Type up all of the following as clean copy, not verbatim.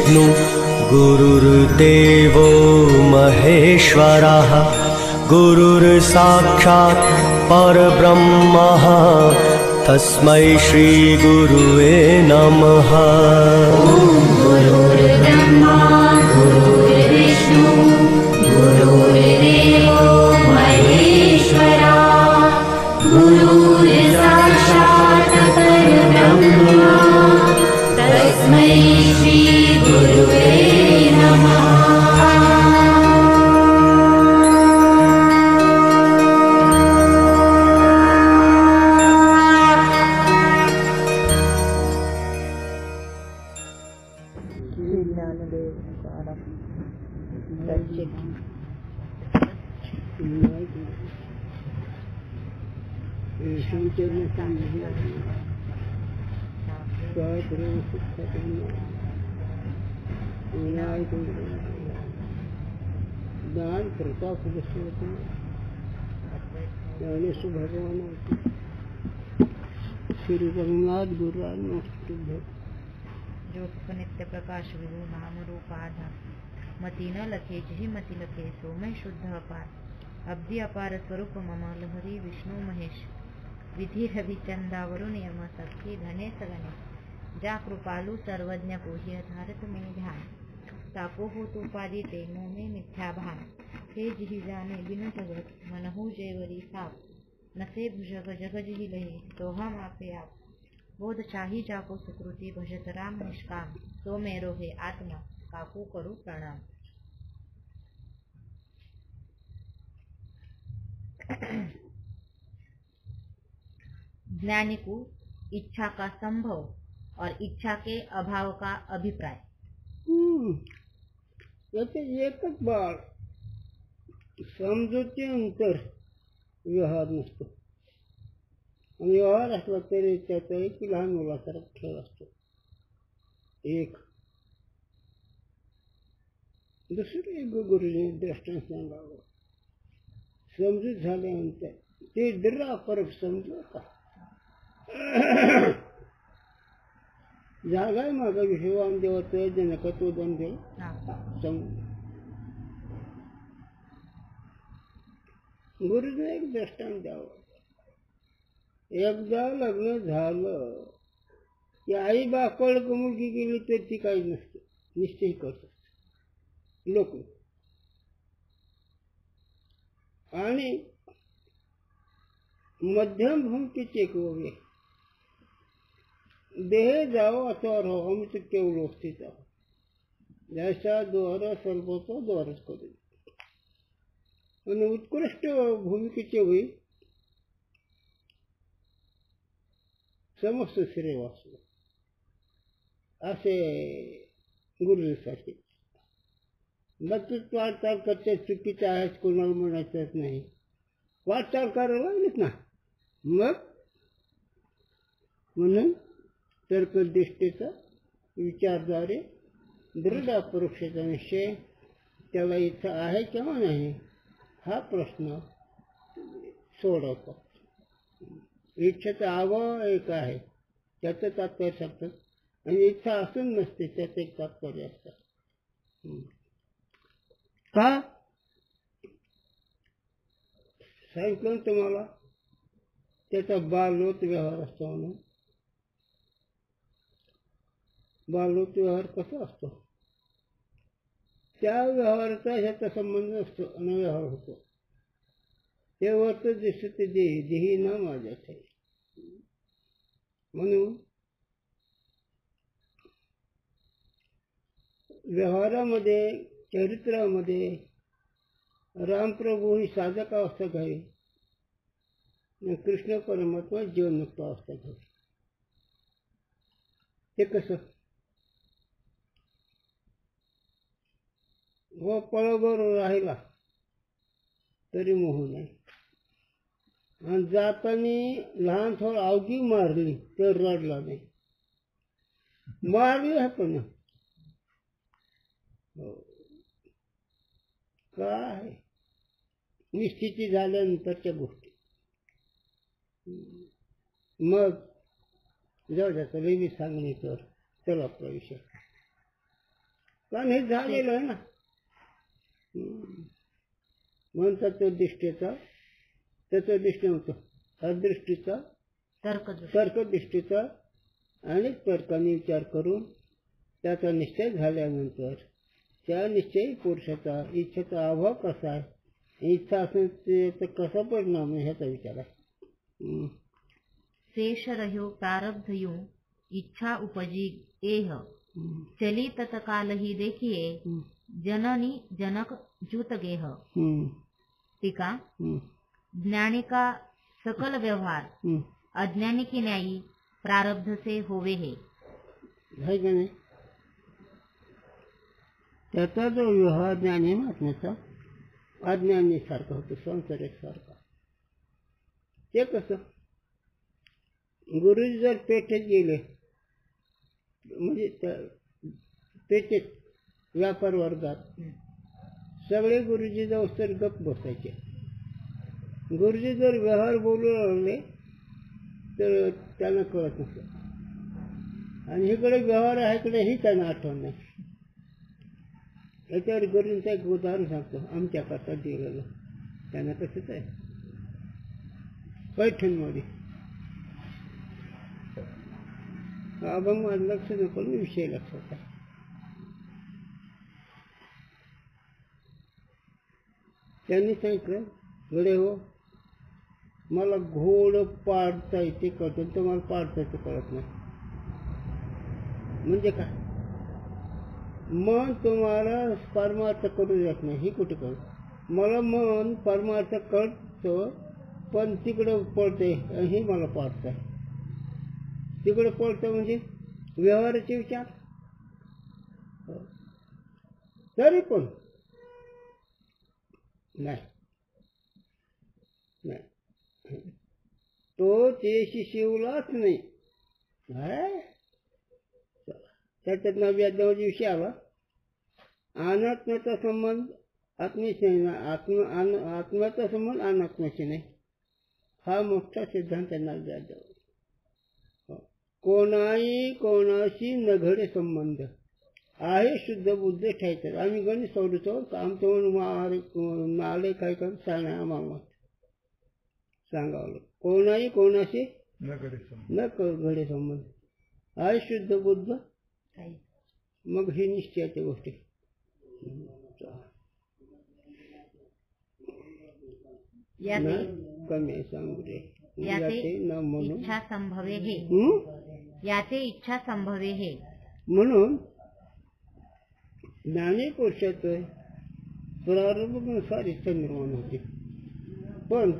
गुरुर्विष्णु गुरुर्देवो महेश्वरः गुरुर्साक्षात् परब्रह्मः तस्मै श्री गुरुवे नमः। गुरुर्ब्रह्मा गुरुर्विष्णु गुरुर्देवो महेश्वरा गुरुर्साक्षात् परब्रह्म तस्मै श्री गुरुवे नमः। दान करता ज्ञानेश्वर भगवान श्री रघुनाथ गुरुराज ज्योत्स नित्य प्रकाश विभू नाम रूपाधा मती न लखे जही मती लखे सोमय शुद्ध अपार अब्दी अपार स्वरूप मम लहरी विष्णू महेश विधी रविचंदावरून यम सखी धने सगणे ज्या कृपालू सर्वज्ञ पोह्य धारत में ध्यान ताको हो उपाधि ते मोमे मिथ्या भान हे जिहि जाने बिनु जगत मनहु जेवरी साप नसे भुजग जग जिहि लहे तो हम आपे आप बोध चाही जाको सुकृति भजत राम निष्काम तो मेरो हे आत्मा काकू करू प्रणाम। ज्ञानी को इच्छा का संभव और इच्छा के अभाव का अभिप्राय। एकच बाळ समजुती अंतर व्यवहार नसतो आणि व्यवहार असला तरी त्याचा एक लहान मुलासारखा खेळ असतो एक दुसरे गुरुजी दृष्टांत सांगावं समजूत झाल्यानंतर ते दर्रा फरक समजू का जागा माझा विषय वामदेवाचं जनकत्व दोन दे गुरुजीने एक दृष्टांत द्यावं एकदा लग्न झालं की आई बापाला मुलगी गेली तर ती काही नसते निश्चय करत लोक आणि मध्यम भूमिकेचे एक वगैरे देह जाओ अथवा रहो हम तो केवळ स्थित आहोत जैसा द्वार सर्वतो द्वारच करू आणि उत्कृष्ट भूमिकेचे होई समस्त श्रेय वाचलं असे गुरुजीसाठी बत्तीस वाटचाल करते चुकीचे आहेत कोणाला म्हणायचंच नाही वाटचाल करायला लागलीच ना मग म्हणून तर्कदृष्टीचा विचारद्वारे दृढ अपरोक्षाचा निश्चय त्याला इच्छा आहे किंवा नाही हा प्रश्न सोडवतात इच्छेचा अभाव एक आहे त्याचं तात्पर्य सांगतात आणि इच्छा असून नसते त्याचं एक तात्पर्य असतात का सांगितलं तुम्हाला त्याचा बालवत व्यवहार असतो म्हणून बालवत व्यवहार कसा असतो त्या व्यवहाराचा ह्याचा संबंध असतो आणि व्यवहार होतो ते वर्त दिसत देही न माझ्यात आहे म्हणून व्यवहारामध्ये चरित्रामध्ये रामप्रभू ही साधक अवस्था घ्यावी आणि कृष्ण परमात्मा जीवनमुक्त अवस्था घ्यावी हे कसं व पळभर राहिला तरी मोह नाही आणि जाताना लहान थोडं अवघी मारली तर रडला नाही मारली आहे पण काय निश्चिती झाल्यानंतरच्या गोष्टी मग जाऊ द्या तरी मी सांगणे तर चला आपला विषय कारण हे झालेलं आहे ना. म्हणतात तो दृष्टीचा, त्याचा दृष्टी होतो अदृष्टीचा, तर्कदृष्टीचा, अनेक तर्काने विचार करून त्याचा निश्चय झाल्यानंतर त्या निश्चयी पुरुषाचा इच्छेचा अभाव कसा आहे, इच्छा असेल त्याचा कसा परिणाम आहे ह्याचा विचार आहे. शेष रह्यो प्रारब्ध यूं इच्छा उपजी एह चली तत्काल ही देखिए जननी जनक जूत गेह. टीका. ज्ञानी का सकल व्यवहार अज्ञानी की न्यायी प्रारब्ध से होवे है. है का नाही. त्याचा जो व्यवहार ज्ञानी महात्म्याचा अज्ञानी सारखा होतो, संसारिक सारखा. ते कसं, गुरुजी जर पेठेत गेले म्हणजे पेठेत व्यापार वर्गात सगळे गुरुजी जाऊ तर गप बसायचे. गुरुजी जर व्यवहार बोलू लागले तर त्यांना कळत नसतं, आणि इकडे व्यवहार आहे इकडेही त्यांना आठवण नाही. याच्यावर गुरुजींचं एक उदाहरण सांगतो. आमच्या करता दिलेलं त्यांना कसंच आहे. पैठणमध्ये अभंग माझं लक्ष नको, विषय लक्षात आहे. त्यांनी सांगितलं, गडे हो, मला घोड पाडता येते कळतं, तर मला पाडता येते कळत नाही. म्हणजे काय, मन तुम्हाला परमार्थ करू देत नाही, ही कुठे कळत. मला मन परमार्थ कळतं पण तिकडं पळते, हे मला पाडत आहे. तिकडे पळतं म्हणजे व्यवहाराचे विचार. तरी पण नाही, तो तेशी शिवलाच नाही. त्याच्यात 90 विषय आला. अनात्म्याचा संबंध आत्म्याशी नाही, आत्म्याचा संबंध अनात्म्याशी नाही. हा मोठा सिद्धांत त्यांना द्यायचा. कोणाशी न घडे संबंध आहे शुद्ध बुद्ध ठेवायचं. आम्ही गणित सोडतो, आमचं आले काय काम सांगा, आम्हाला सांगावं. कोणाशी न घडे संबंध आहे शुद्ध बुद्ध, मग ही निश्चयाच्या गोष्टी. कमी सांगू रे इच्छा संभवे हे, याचे इच्छा संभवे हे. म्हणून ज्ञानी पुरुषाचं प्रारंभानुसार इच्छा निर्माण होते. पण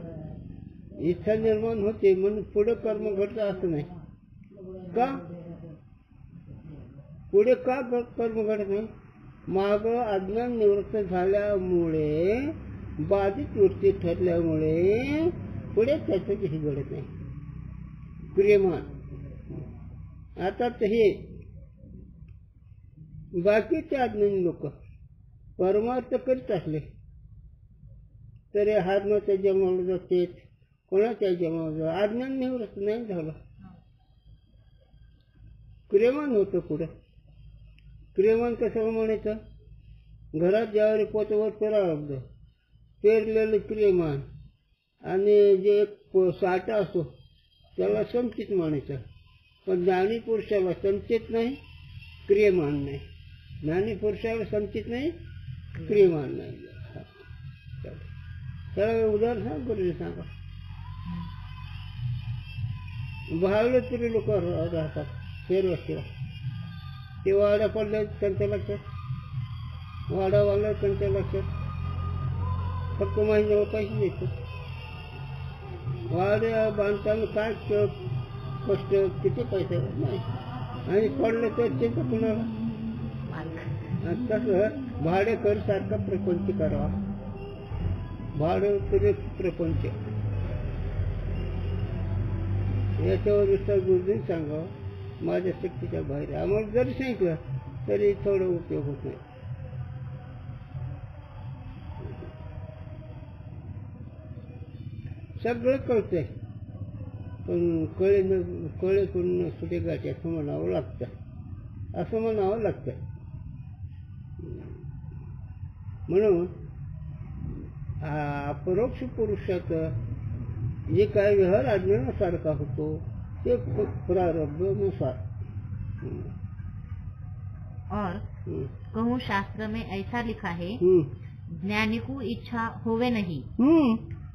इच्छा निर्माण होते म्हणून पुढे कर्म घडतं असं नाही. का पुढे का कर्म घडत नाही, माग अज्ञान निवृत्त झाल्यामुळे, बाधित वृत्ती ठरल्यामुळे पुढे त्याचं काही घडत नाही. प्रेमान आता हे बाकीचे अज्ञानी लोक परमार्थ करीत असले तरी हारणाच्या जमावलं जाते, कोणाच्या जमावलं, अज्ञान निवृत्त नाही झालं, प्रेमान होतं. पुढं प्रेमान कसं म्हणायचं, घरात ज्यावेळी पोतवर प्रारब्ध पेरलेलं प्रेमान आणि जे साठा असतो त्याला संचित म्हणायचं. पण ज्ञानी पुरुषाला संचित नाही, क्रियमान नाही. ज्ञानी पुरुषाला संचित नाही, क्रियमान नाही. त्याला उदाहरण सांग, गुरुजी सांगा. भावले तरी लोक राहतात शेरवस्तीला, ते वाड्या पडल्या त्यांच्या लक्षात, वाडा वाढला त्यांच्या लक्षात, फक्त महिन्यावर पैसे देतो. वाड्या बांधताना काय कष्ट, किती पैसे नाही, आणि पडलं तर चिंता कुणाला. तसं भाडेकर सारखा प्रपंच करावा, भाडे प्रपंच. याच्यावर विस्तार गुरुजींनी सांगावं. माझ्या शक्तीच्या बाहेर आम्हाला जरी सांगितलं तरी थोडा उपयोग होत नाही. सगळं कळतंय पण कळे करून सुटे गाठी असं म्हणावं लागतं, असं म्हणावं लागतं. म्हणून अपरोक्ष पुरुषाचं जे काय व्यवहार अज्ञानासारखा होतो ते प्रारब्धानुसार। और कहूँ शास्त्र में ऐसा लिखा है, ज्ञानी को इच्छा होवे नहीं,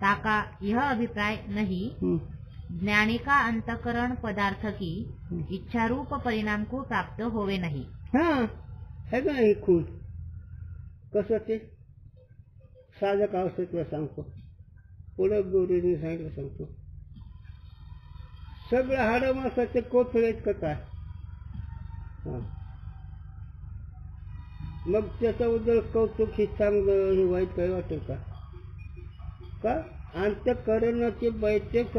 ताका यह अभिप्राय नहीं, ज्ञानी का अंतकरण पदार्थ की इच्छा रूप परिणाम को प्राप्त होवे नहीं। हाँ है का नाही खून कसं ते साधक अवस्थेतलं सांगतो, पुढे गुरुजींनी सांगितलं सांगतो, सगळं हाडं मासाचे कोथळे का काय, मग त्याच्याबद्दल कौतुक हे चांगलं हे वाईट काही वाटेल का? अंतःकरणाचे बैठक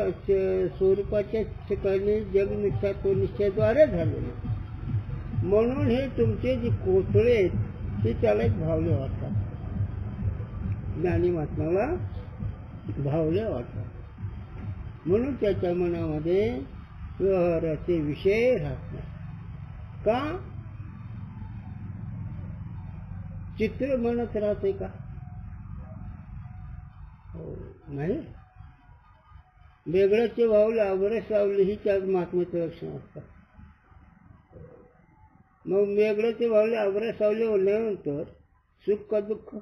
स्वरूपाच्या ठिकाणी जग निष्ठा तो निश्चयाद्वारे झालेले, म्हणून हे तुमचे जे कोथळे आहेत ते त्याला एक भावले वाटतात, ज्ञानी महात्म्याला भावले वाटतात, म्हणून त्याच्या मनामध्ये व्यवहाराचे विषय राहत नाही। का? चित्र म्हणत राहते का? नाही, वेगळ्याचे भावले अवरे सावले ही त्या महात्म्याचं लक्षण असतं। मग वेगळ्याचे भावले अवरे सावले बोलल्यानंतर सुख का दुःख,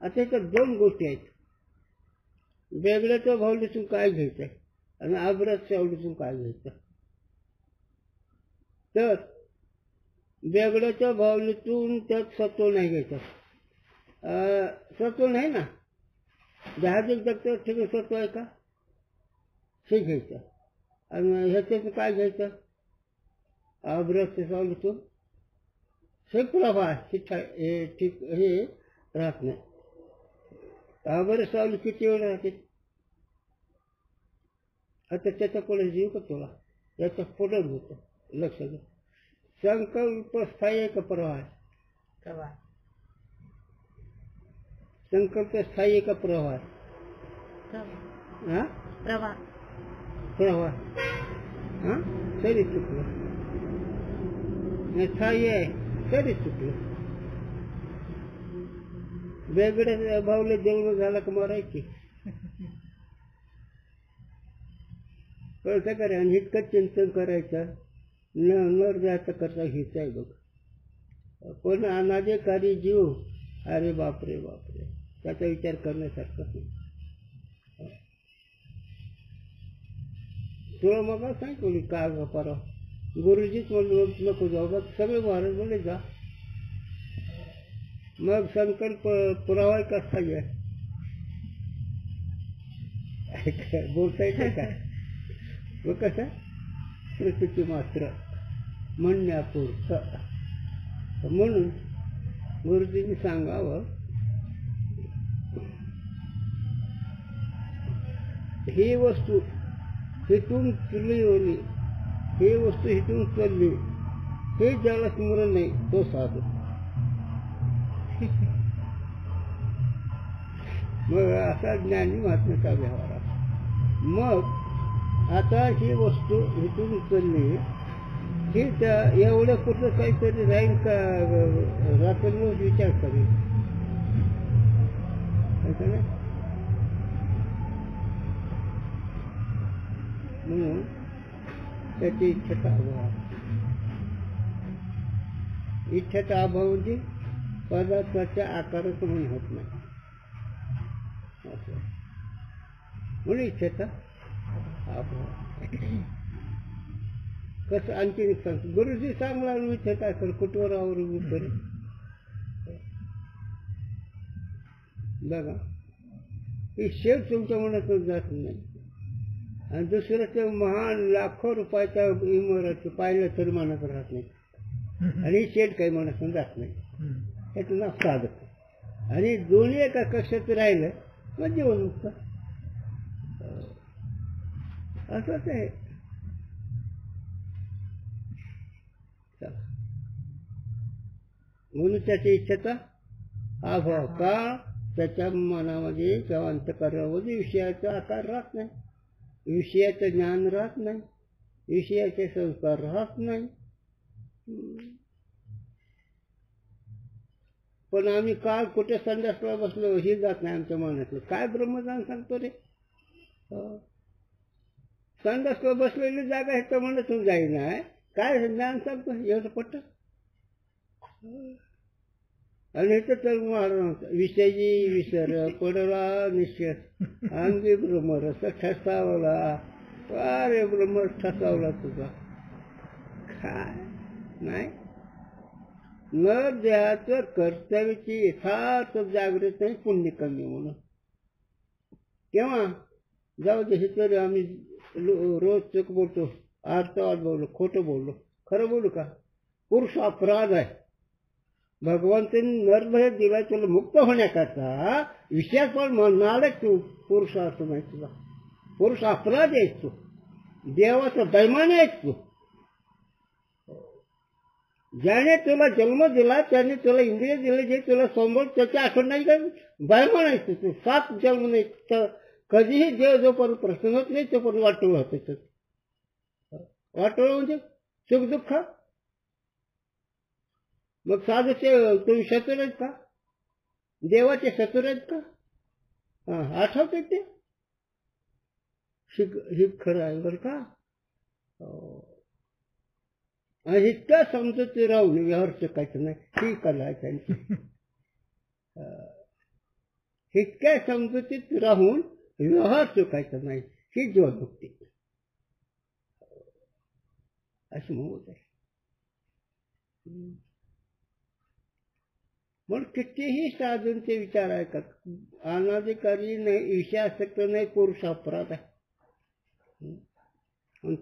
आता इथं दोन गोष्टी आहेत, वेगळ्याच्या भावलीतून काय घ्यायचं आणि अवऱ्याच्या सावलीतून काय घ्यायचं। तर वेगळ्याच्या भावलीतून त्यात सत्व नाही घ्यायचं, सत्व नाही ना, जहाज जगतं ठिकाणी सत्व आहे का, हे घ्यायचं, आणि ह्याच्यातून काय घ्यायचं, अभ्रस्य सावलीतून हे प्रवाह हे ठीक हे राहत नाही। अभ्र सावली किती वेळ राहते, आता त्याच्या पुढे जीव का तुला याच्या पुढे होतं, लक्ष घ्या, संकल्प स्थायी आहे का प्रवाह आहे? प्रवाह। संकल्प स्थायी आहे का प्रवाह आहे? प्रवाह। प्रवाह। प्रवाह हाँ तरी चुकलं, स्थायी आहे तरी चुकलं, वेगळे भावले जेवण झालं का मारायची, कळतं का रे? आणि इतकं चिंतन करायचं नर जायचं करता हिच आहे बघ, पण अनाधिकारी जीव, अरे बापरे बापरे, त्याचा विचार करण्यासारखं नाही। तुला मग सांगितलं का परवा गुरुजीच म्हणून नको जाऊ, बघ सगळे महाराज बोले जा, मग संकल्प पुरावा कसा आहे बोलता येते का? व कसं प्रकृती मात्र म्हणण्यापुरतं, म्हणून गुरुजींनी सांगावं ही वस्तू हिथून चुली होली, ही वस्तू हिथून चालली, हे ज्याला स्मरण नाही तो साधू। मग असा ज्ञानी महात्म्याचा व्यवहार आहे। मग आता ही वस्तू इथून उचलली, ही त्या एवढं कुठं काहीतरी राहील का, रात्रभर विचार करेल, म्हणून त्याची इच्छेचा अभाव, इच्छेचा अभाव म्हणजे पदार्थाच्या आकाराचं म्हणून होत नाही, म्हणून इच्छेचा कसं आणखी सांगतो गुरुजी चांगला इच्छेचा असेल कुठवर आवरून करेल बघा, ही शेव तुमच्या मनातून जात नाही, आणि दुसरं ते महान लाखो रुपयाच्या इमारत पाहिलं तरी मनात राहत नाही, आणि शेड काही मनातून जात नाही, याचं नाव साधक, आणि दोन्ही एका कक्षात राहिलं मग जीवन मुक्त, असंच आहे। म्हणून त्याच्या इच्छेचा अभाव का, त्याच्या मनामध्ये किंवा अंतःकरणामध्ये विषयाचा आकार राहत नाही, विषयाचं ज्ञान राहत नाही, विषयाचे संस्कार राहत नाही, पण आम्ही काल कुठे संडासला बसलो हे जात नाही आमच्या मनातलं. काय ब्रह्मज्ञान सांगतो रे? संडासला बसलेली जागा ह्याच्या मनातून जाईना. काय ज्ञान सांगतो एवढं पट्ट? आणि ह्याचं तर महाराज विषयी विसर पडला निश्चय अंगी ब्रह्मरस ठसावला. अरे ब्रह्म ठसावला तुझा. काय नाही न देहाचं कर्तव्याची यथार्थ जागृत नाही पुण्य कमी म्हणून. केव्हा जाऊ दे. हे तरी आम्ही रोज चूक बोलतो, अर्थवाद बोललो, खोटं बोललो. खरं बोलू का? पुरुष अपराध आहे. भगवंतांनी नरभय दिला तुला मुक्त होण्याकरता. विषयात पण म्हणाले तू पुरुष असं नाही. तुला पुरुष अपराध आहेस तू. देवाचा दैमान आहेस तू. ज्याने तुला जन्म दिला त्याने तुला इंद्रिय दिले, जे तुला समोर त्याची आठवण नाही का? दैमान आहेस तू. 7 जन्म नाही तर कधीही देव जोपर्यंत प्रसन्न होत नाही तोपर्यंत वाटोळ होत. वाटोळ म्हणजे सुख दुःख. मग साधू तुम्ही शत्रू आहेत का? देवाचे शत्रू आहेत का? आठवते ते हे खरं आहे बरं का? इतक्या समजुती राहून व्यवहार चुकायचं नाही ही कला आहे त्यांची. इतक्या समजुतीत राहून व्यवहार चुकायचा नाही ही जीवनमुक्ती अशी म्हणत आहे. म्हणून कितीही साधूंचे विचार ऐकत अनाधिकारी नाही, विषयासक्त नाही, पुरुष अपराध आहे.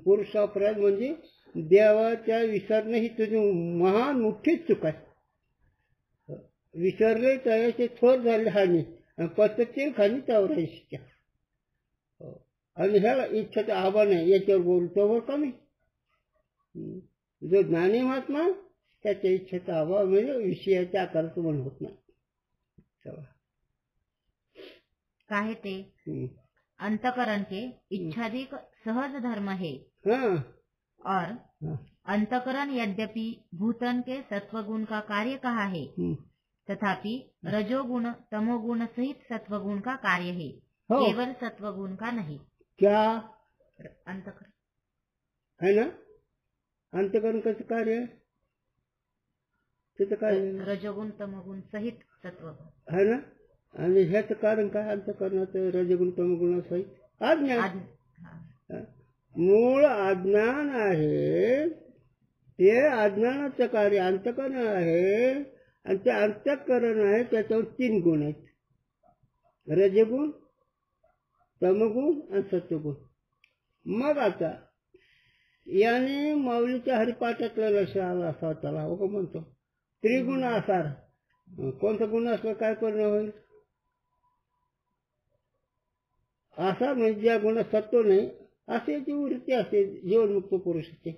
पुरुष अपराध म्हणजे देवाच्या विसरणे ही तुझी महान मोठीच चूक आहे. विसरले त्याचे थोर झाले हानी आणि पचतील खाणी त्यावर शिक्षा. आणि ह्याला इच्छाचं आव्हान आहे. याच्यावर बोलतो कमी. जो ज्ञानी महात्मा त्याच्या इच्छेचा अभाव म्हणजे विषयाच्या आकाराचं मन होत नाही. काहे ते अंतकरण के इच्छाधिक सहज धर्म है और अंतकरण यद्यपि भूतन के सत्वगुण का कार्य कहा है तथापि रजोगुण तमोगुण सहित सत्वगुण का कार्य है, केवल सत्वगुण का नहीं. क्या अंतकरण है ना? अंतकरण कसं कार्य आहे? त्याचं काय? रजोगुण तमोगुण सहित सत्वगुण है ना? आणि ह्याचं कारण काय? अंतकरणाचं रजगुण तमगुण सहित अज्ञान. मूळ अज्ञान आहे. ते अज्ञानाचं कार्य अंतकरण आहे. आणि ते अंतकरण आहे त्याच्यावर 3 गुण आहेत. रजगुण, तमगुण आणि सत्वगुण. मग आता याने माऊलीच्या हरिपाठातलं लक्ष आलं असा त्याला हो म्हणतो त्रिगुण आसार. कोणता गुण असला काय परिणाम होईल? आसार म्हणजे ज्या गुणात सत्व नाही असे याची वृत्ती असते जीवनमुक्त पुरुषाची.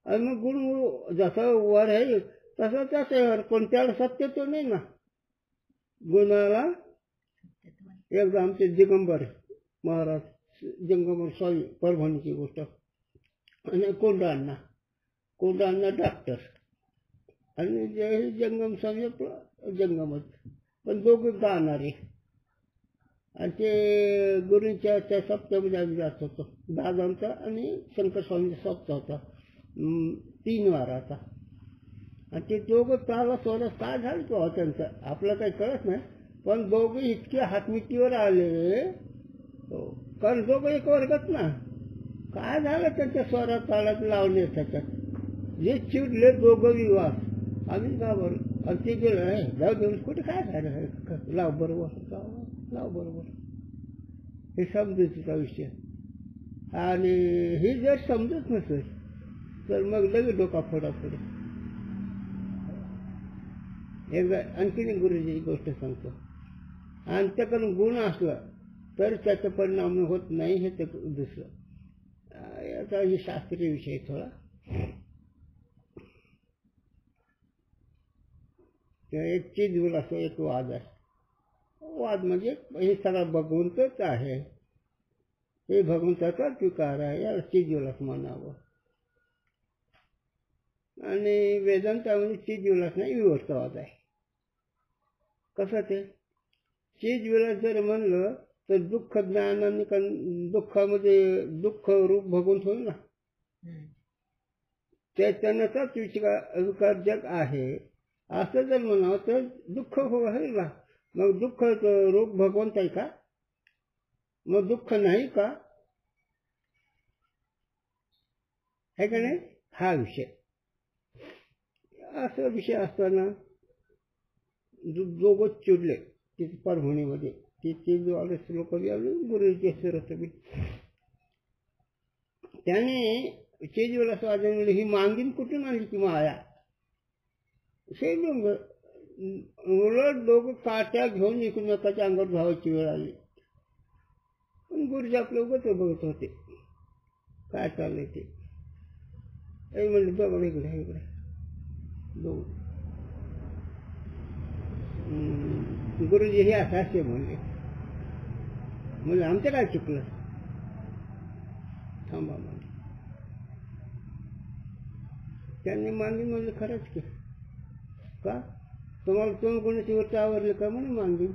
आणि मग गुण जसा वर आहे तसा त्याच्यावर, पण त्याला सत्य तो नाही ना गुणाला. एकदा आमचे दिगंबर महाराज दिगंबर स्वामी परभणीची गोष्ट. आणि कोंडांना डॉक्टर आणि जे जंगम स्वामी जंगमच, पण दोघं गाणारे. आणि ते गुरूंच्या त्या सप्तामध्ये आम्ही जात होतो. दादांचा आणि शंकर स्वामीचा सप्ताह होता 3 वाराचा. आणि ते दोघं त्याला सोडत काय झालं तो त्यांचं आपलं काही कळत नाही. पण दोघं इतके हातमिटीवर आले कारण दोघं एक वर्गात ना. काय झालं त्यांच्या स्वरात ताळात लावले त्याच्यात जे चिडले दोघं विवाह. आम्ही का बरं आणि ते गेलं जाऊ देऊन कुठे काय झालं लाव बरोबर लाव बरोबर हे समजुतीचा विषय. आणि हे जर समजत नसेल तर मग लगेच डोका फोडा पुढे. एकदा आणखीन गुरुजी गोष्ट सांगतो. अंतकरण गुण असला तर त्याचा परिणाम होत नाही हे ते दुसरं. याचा हे शास्त्रीय विषय थोडा. एक चीज असं एक वाद आहे. वाद म्हणजे हे सगळं भगवंतच आहे. हे भगवंताचा स्वीकार आहे याला चिदविलास म्हणावं. आणि वेदांतामध्ये चिदविलास नाही विवर्तवाद आहे. कसं ते चीज विलास जर म्हणलं तर दुःख ज्ञानाने दुःखामध्ये दुःख रूप भगवंत होईल ना. चैतन्याचाच विकार जग आहे असं जर म्हणावं तर दुःख होईल ना. मग दुःख रूप भगवंत आहे का? मग दुःख नाही का? है का नाही? हा विषय असा विषय असताना दोघं चिडले तिथे परभणीमध्ये. तिथे जो आले लोक गुरुजी सरत त्याने चेजूला स्वाधीन ही मांगीन कुठून आणली की माया. उलट दोघं काट्या घेऊन एकमेकाच्या अंगावर धावायची वेळ आली. पण गुरुजी आपलं उगत बघत होते काय चाललंय ते. म्हणले बघा इकडे इकडे दोघं. गुरुजी हे असे म्हणले आमचं काय चुकलं थांबा म्हणले. त्यांनी मांगी म्हणलं खरंच की का तुम्हाला तुम्ही कोणाची वरती आवरले का म्हणे मांगी.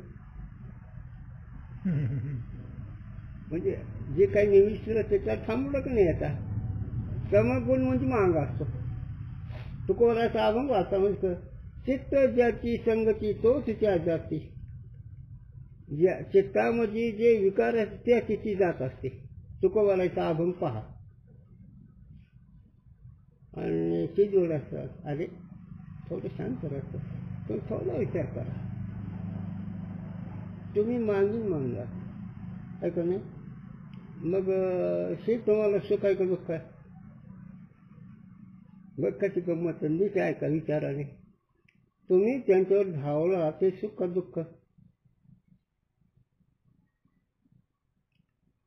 म्हणजे जे काही निविष्ट त्याच्यात थांबलं का नाही. आता समगुण म्हणजे मांग असतो. तुकोराचा अभंग वाचा म्हणजे चित्त ज्याची संगती तो तिच्या जाती. चित्तामध्ये जे विकार असते त्या तिची जात असते. तुकोबाराचा अभंग पहा. आणि ते जोडायचं अरे थोडं शांत राहतं पण थोडा विचार करा. तुम्ही मागून मागला आहे का नाही. मग हे तुम्हाला सुख आहे का दुःख आहे. दुःखाची गंमत संधीच आहे का विचाराने. तुम्ही त्यांच्यावर धावला ते सुख का दुःख.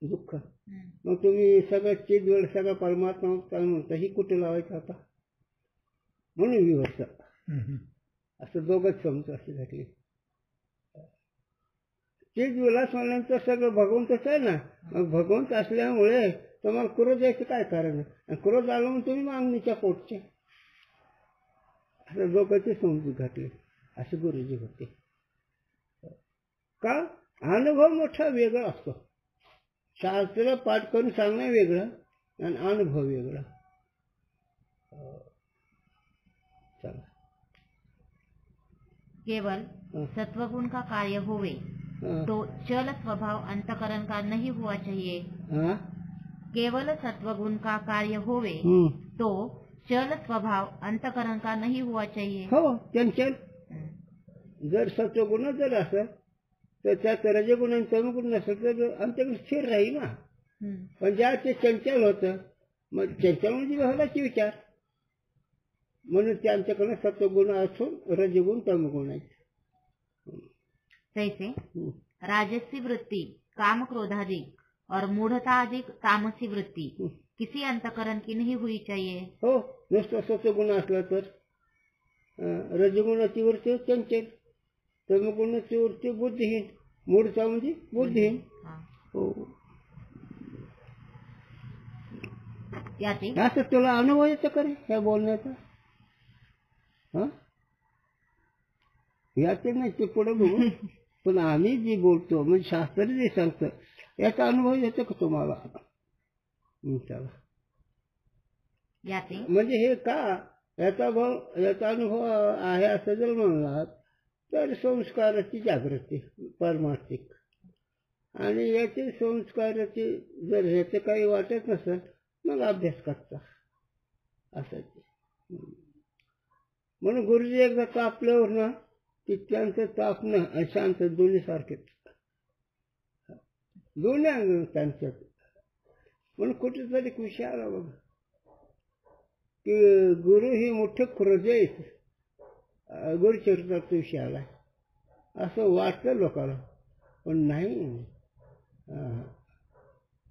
दुःख. मग तुम्ही सगळं चीज वेळ सगळं परमात्मा काय म्हणता ही कुठे लावायचं आता म्हणून विभक्त असं दोघंच समजू अशी घडली. चीज विलास म्हणल्यानंतर सगळं भगवंतच आहे ना. मग भगवंत असल्यामुळे तुम्हाला क्रोध यायचं काय कारण आहे. क्रोध आलं म्हणून तुम्ही मागणीच्या पोटचे असं दोघांचे समजून घातले असे गुरुजी होते. का अनुभव मोठा वेगळा असतो. शास्त्र पाठ करून सांगणं वेगळं आणि अनुभव वेगळा. चला केवल सत्वगुण का कार्य होवे तो चल स्वभाव अंतकरण का नहीं हुआ चाहिए. केवल सत्वगुण का कार्य होवे तो चल स्वभाव अंतकरण का नहीं हुआ चाहिए. हो चंचल जर सत्वगुण जर असं तर त्यात रजगुण आणि तमगुण नसेल तर अंतकरण स्थिर राहील ना. पण ज्या ते चंचल होतं मग चंचल म्हणजे व्हायलाचे विचार म्हणून त्यांच्याकडे सत्वगुण असून रजगुण तमगुण आहेत. तैसे राजसी वृत्ति काम क्रोधाधिक और मूढ़ताधिक तामसी वृत्ति किसी अंतकरण की नहीं हुई चाहिए. हो नुसतं सत्वगुण असला तर रजगुणाची वृत्ती चंचल तमगुणाची वृत्ती बुद्धिहीन मूढता म्हणजे बुद्धिहीन. हो असं तुला अनुभव येतं करे ह्या बोलण्याचा. याचे नाही ते पुढे बघू पण आम्ही जी बोलतो म्हणजे शास्त्र जे सांगतं याचा अनुभव येतो का तुम्हाला. चला म्हणजे हे का याचा अनुभव आहे असं जर म्हणलात तर संस्काराची जागृती परमार्थिक आणि याचे संस्काराची जर ह्याचं काही वाटत नसेल मग अभ्यास करता असं. म्हणून गुरुजी एकदा तापल्यावर ना की त्यांचं तापणं आणि शांत दोन्ही सारखेच दोन्ही अंग त्यांच्यात. म्हणून कुठेतरी विषय आला बघा की गुरु ही मोठे हृदय गुरुचरित्राचा विषय आला असं वाटतं लोकांना पण नाही.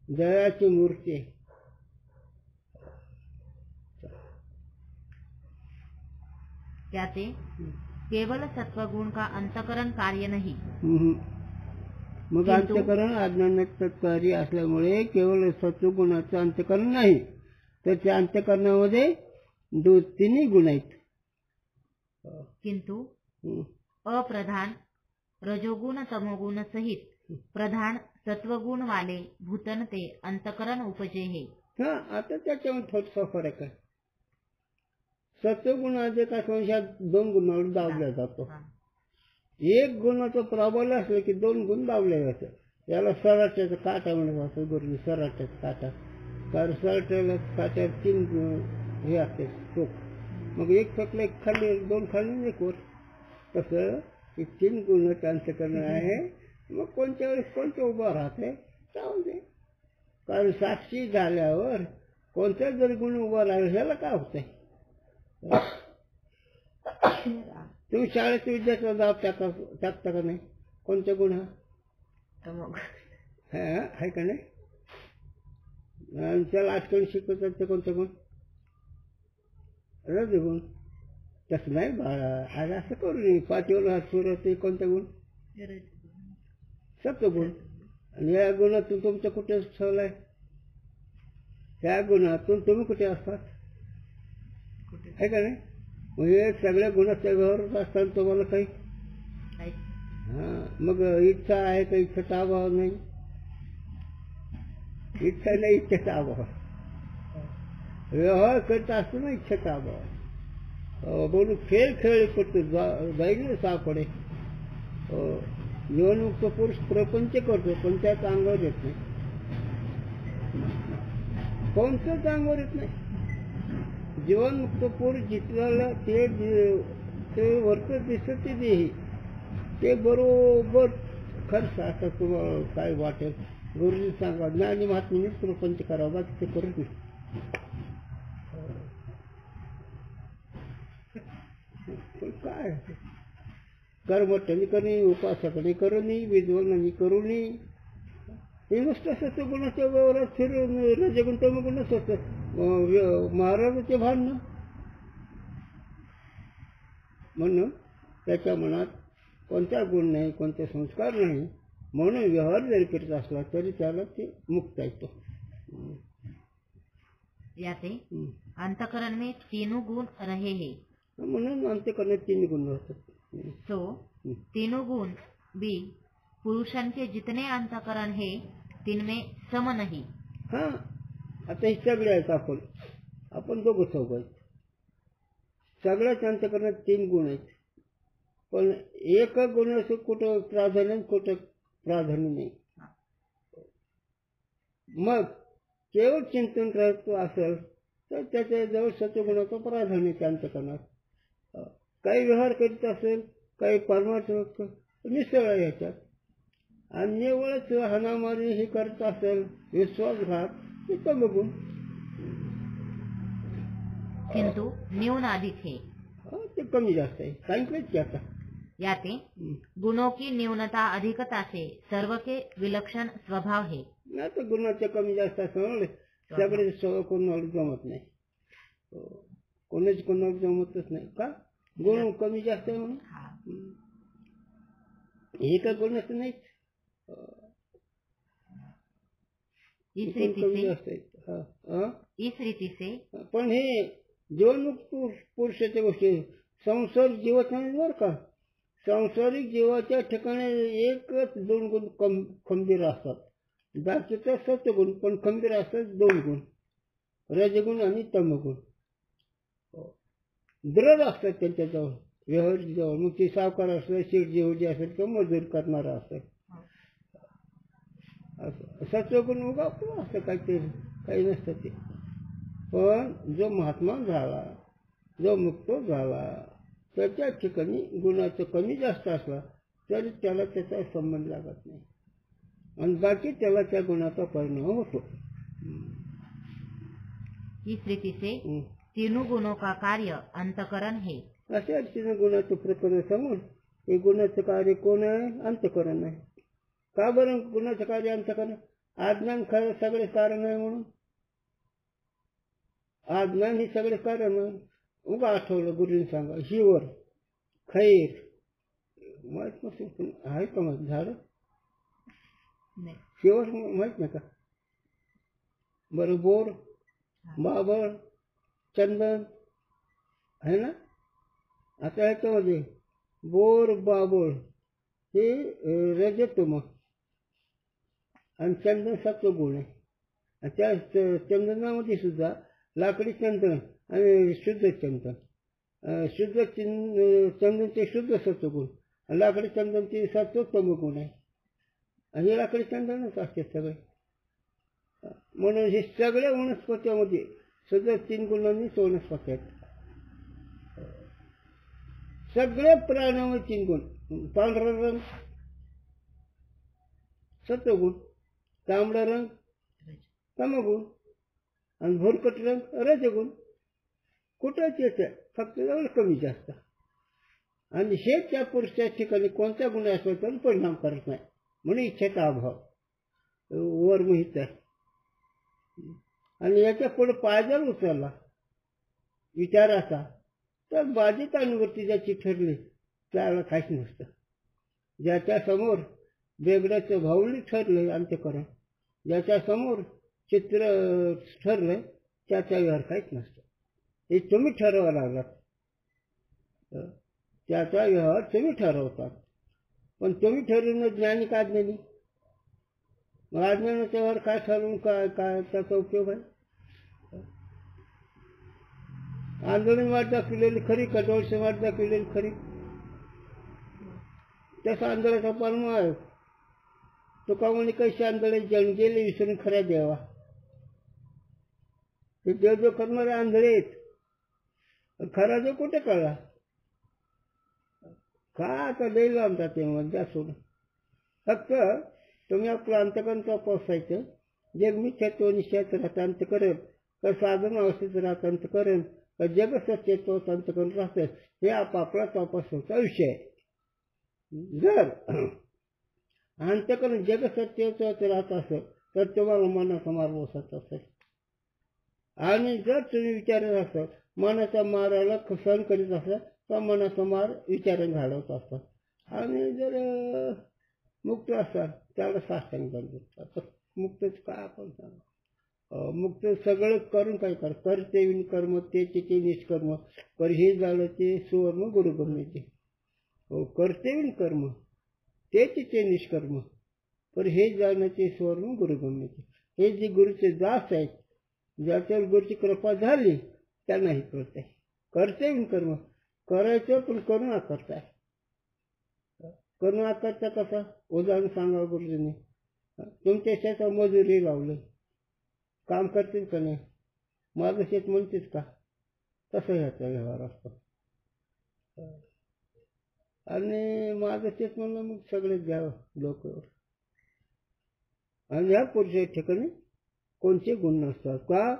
दयाची मूर्ती कहते केवल सत्वगुण का अंतकरण कार्य नहीं. मग अंतकरण अज्ञानाचं कार्य असल्यामुळे केवळ सत्वगुणाचं अंतकरण नाही तर त्या अंतकरणामध्ये तिन्ही गुण आहेत. किंतु अप्रधान रजोगुण तमोगुण सहित प्रधान सत्वगुण वाले भूतन ते अंतकरण उपजे हे. हा, आता त्याच्यामध्ये थोडासा फरक आहे. सत्वगुण अधिक संशयात 2 गुणावर दाबला जातो. हा. एक गुणाचं प्राबल्य असलं की 2 गुण दाबले जातात. याला सराट्याचा काटा म्हणत असतो गुरुजी, सराट्याचा काटा. कारण सराट्याला काट्यात 3 हे असते टोक. मग एक टोकला एक खाली, 2 खाली, 1 वर. तसं हे 3 गुण अंतःकरण आहे. मग कोणत्या वेळेस कोणतं उभं राहते जाऊन दे. कारण साक्षी झाल्यावर कोणत्या जरी गुण उभा राहिला ह्याला काय होतंय. तुम्ही शाळेत विद्यार्थ्याला दाब टाकता का नाही? कोणत्या गुण आहे का नाही? आणि त्याला आठवण शिकवतात ते कोणते गुण? रजगुण. तसं नाही बाळा, आज असं करू नये. पाठीवर हात फिरवते कोणते गुण? सत्वगुण. आणि या गुणातून तुमचं कुठे ठेवलंय? त्या गुणातून तुम्ही कुठे असतात आहे का नाही? म्हणजे सगळ्या गुणाच्या व्यवहारात असताना तुम्हाला काही मग इच्छा आहे का? इच्छेचा अभाव नाही. इच्छा नाही, इच्छेचा अभाव. व्यवहार करत असतो ना इच्छेचा अभाव. बोलू खेळ खेळ करतो जाईल सापडे. जीवनमुक्त पुरुष प्रपंच करतो पण त्याच अंगावर येत नाही. कोणत्याच अंगावर येत नाही. जीवनमुक्त पुरुष जिथल्याला ते वर्त दिसत देही ते बरोबर खर्च. आता तुम्हाला काय वाटेल गुरुजी सांगा, ज्ञानी महात्म्यानेच प्रपंच करावा, बाकी ते करत नाही. पण काय कर्मठ्याने करणे, उपासकाने करणे, विद्वानांनी करूनी. हे नुसतं सत्वगुणाच्या व्यवहारात फिरून रजगुण तमगुणच होतं. महाराजाचे भांडणं म्हणून त्याच्या मनात कोणता गुण नाही, कोणते संस्कार नाही. म्हणून व्यवहार जरी करीत असला तरी त्याला ते मुक्त येतो. याते अंतकरण में तीनों गुण रहे हैं. म्हणून अंतकरणात 3 गुण होतात. तो तीनों गुण भी पुरुषन के जितने अंतकरण है तिनमें सम नहीं. हा, आता हे सगळे आहेत. आपण दोघं चौघ आहेत. सगळ्याच अंतकरणात 3 गुण आहेत. पण एक गुणाचं कुठं प्राधान्य, कुठं प्राधान्य नाही. मग केवळ चिंतन करत असेल तर त्याच्याजवळ सत्वगुणाचं प्राधान्य त्या अंतकरणात. काही व्यवहार करीत असेल, काही परमार्थ मिसळ आहे याच्यात. आणि निव्वळच हाणामारी हे करत असेल, विश्वासघात, ते तमगुण. किंतु न्यून अधिक है. ते कमी जास्त आहे. सांगितलंच की आता. याते गुणों की न्यूनता अधिकता से सर्व के विलक्षण स्वभाव है. नाही तर गुणाच्या कमी जास्त असं सगळे स्वभाव कोणाला जमत नाही. कोणाच कोणाला जमतच नाही. का? गुण कमी जास्त आहे म्हणून. एका गुणाचं नाही. इस रीति से पण हे जीवनमुक्त पुरुषाच्या गोष्टी संसार जीवाच्या बरं का. सांसारिक जीवाच्या ठिकाणी एकच 2 गुण खंबीर असतात. बाकीचा सत्वगुण पण खंबीर असतात 2 गुण, रजगुण आणि तमगुण. दृढ असतात त्यांच्याजवळ, व्यवहार जवळ. मग ते सावकार असलं, शेठ जेवढी असेल किंवा मजूर करणारा असेल. सत्वगुण उगा असं काही नसतं ते. पण जो महात्मा झाला, जो मुक्त झाला, त्याच्या ठिकाणी गुणाचं कमी जास्त असला तरी त्याला त्याचा संबंध लागत नाही. आणि बाकी त्याला त्या गुणाचा परिणाम होतो. इस रीति से तीनों गुणों का कार्य अंतकरण है. अशा 3 गुणाचं प्रकरण समोर हे गुणाचं कार्य कोण आहे? अंतकरण आहे. का बरं गुणाचं कार्य अंतकरण? अज्ञान खरं सगळे कारण आहे म्हणून. अज्ञान हे सगळे कारण आहे. उगा आठवलं गुरुजीने सांगा, हिवर खैर माहित नसेल आहे का? माहित झाड हिवर माहित नाही का? बरं, बोर, बाबळ, चंदन आहे ना. आता ह्याच्यामध्ये बोर, बाबळ हे रजतम आणि चंदन सत्वगुण आहे. आणि त्या चंदनामध्ये सुद्धा लाकडी चंदन आणि शुद्ध चंदन, शुद्ध चंदनचे शुद्ध सत्वगुण आणि लाकडी चंदनचे सत्वोत्तम गुण आहे. आणि हे लाकडी चंदनच असते सगळे. म्हणून हे सगळ्या वनस्पत्यामध्ये सुद्धा 3 गुणांनीच वनस्पती आहेत. सगळे प्राण्यामध्ये 3 गुण. पांढरा रंग सत्वगुण, तांबडा रंग तमगुण आणि भुरकट रंग रजगुण. कुठंच येते, फक्त जवळ कमी जास्त. आणि हे त्या पुरुषाच्या ठिकाणी कोणत्या गुण असला तरी परिणाम करत नाही. म्हणून इच्छेचा अभाव वर मोहित आहे. आणि याच्या पुढे पाय जर उचलला विचाराचा तर बाधित अनुवृत्ती ज्याची ठरली त्याला काहीच नसतं. ज्याच्या समोर बेगड्याचं भावली ठरलं अंत्यकरण, ज्याच्या समोर चित्र ठरलं त्याचा व्यवहार काहीच नसतं. हे तुम्ही ठरवा लागलात, त्याचा व्यवहार तुम्ही ठरवतात. पण तुम्ही ठरवणं ज्ञानी का अज्ञानी? मग अज्ञानाचा व्यवहार काय ठरवून काय काय त्याचा उपयोग आहे? आंदोलन वाट दाखवलेली खरी का डोळसे वाट दाखवलेली खरी? तसा आंधळ्याचा परम आहे. तुका म्हणे कैसे आंधळे जण गेले विसरून खऱ्या देवा. ते देव जो करणारे आंधळे आहेत, खरा जो कुठे कळला? का आता देईल आमचा ते द्या सोडून. फक्त तुम्ही आपलं अंतकरण तपासायचं. जग मिथ्यात्व निश्चयात राहतं अंतकरण, का साधन अवस्थेत राहतं अंतकरण, का जग सत्यत्व अंतकरण राहतं, हे आपापला तपासायचा विषय आहे. जर अंतकरण जग सत्यत्वाच राहत असेल तर तुम्हाला मनाचा मार बसत असेल. आणि जर तुम्ही विचारत असाल, मनाचा माराला सहन करीत असाल तर मनाचा मार विचाराने घालवत असतात. आणि जर मुक्त असाल त्याला साष्टांग दंड. मुक्तच काय आपण सांगा, मुक्त सगळं करून काय कर, करते विन कर्म ते निष्कर्म, पर हे झालं ते सुवर्ण गुरुगम्याचे. हो, करते विन कर्म ते निष्कर्म, पर हे जाण्याचे सुवर्ण गुरुगम्याचे. हे जे गुरुचे दास आहेत, ज्याच्यावर गुरुची कृपा झाली त्यांनाही कळत आहे. करते विन कर्म, करायचं पण करून आकारताय. करून आकारता कसा? उदाहरण सांगा गुरुजींनी. तुमच्या शेतात मजुरी लावलं, काम करतील का नाही? माझं शेत म्हणतेच का? तसं ह्याचा व्यवहार असतो. आणि माझं शेत म्हणलं मग सगळेच घ्यावं लोक. आणि ह्या पुरुषाच्या ठिकाणी कोणते गुण नसतात का?